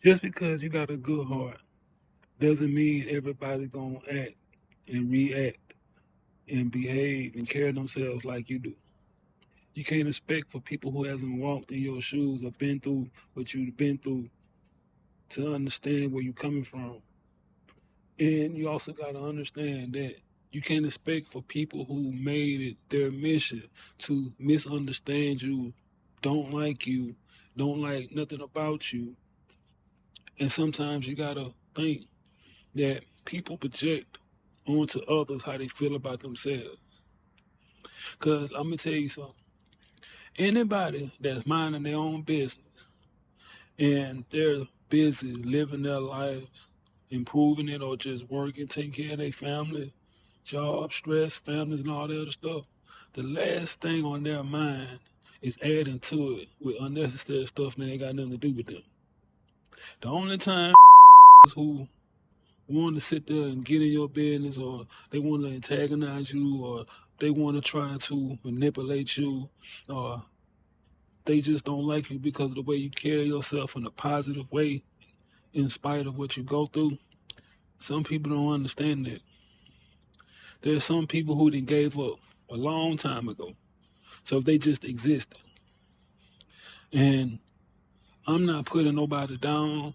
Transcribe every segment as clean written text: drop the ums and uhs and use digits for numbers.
Just because you got a good heart doesn't mean everybody gonna act and react and behave and carry themselves like you do. You can't expect for people who hasn't walked in your shoes or been through what you've been through to understand where you're coming from. And you also got to understand that you can't expect for people who made it their mission to misunderstand you, don't like you, don't like nothing about you. And sometimes you got to think that people project onto others how they feel about themselves. Because I'm going to tell you something. Anybody that's minding their own business and they're busy living their lives, improving it, or just working, taking care of their family, job, stress, families, and all that other stuff, the last thing on their mind is adding to it with unnecessary stuff that ain't got nothing to do with them. The only time who want to sit there and get in your business, or they want to antagonize you, or they want to try to manipulate you, or they just don't like you because of the way you carry yourself in a positive way in spite of what you go through. Some people don't understand that. There's some people who done gave up a long time ago. So if they just existed. And I'm not putting nobody down.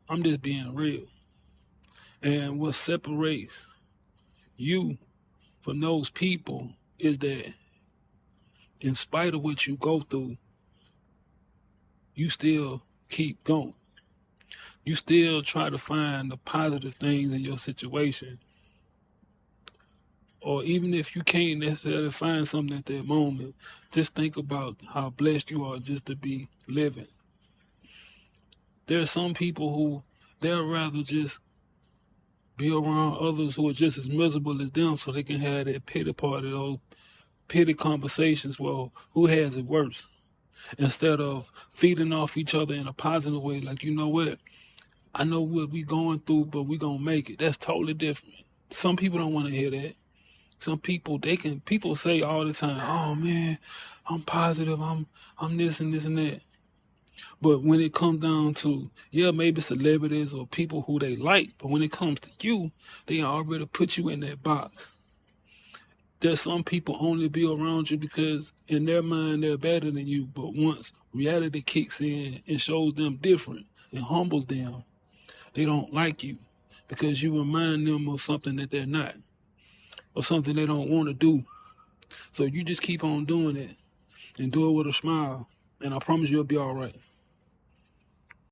I'm just being real. And what separates you from those people is that in spite of what you go through, you still keep going. You still try to find the positive things in your situation. Or even if you can't necessarily find something at that moment, just think about how blessed you are just to be living. There are some people who they'll rather just be around others who are just as miserable as them so they can have that pity party, those pity conversations, well, who has it worse? Instead of feeding off each other in a positive way, like, you know what? I know what we going through, but we gonna make it. That's totally different. Some people don't want to hear that. Some people people say all the time, "Oh man, I'm positive. I'm this and this and that." But when it comes down to, yeah, maybe celebrities or people who they like, but when it comes to you, they already put you in that box. There's some people only be around you because in their mind they're better than you. But once reality kicks in and shows them different and humbles them, they don't like you because you remind them of something that they're not or something they don't want to do. So you just keep on doing it and do it with a smile. And I promise you'll be all right.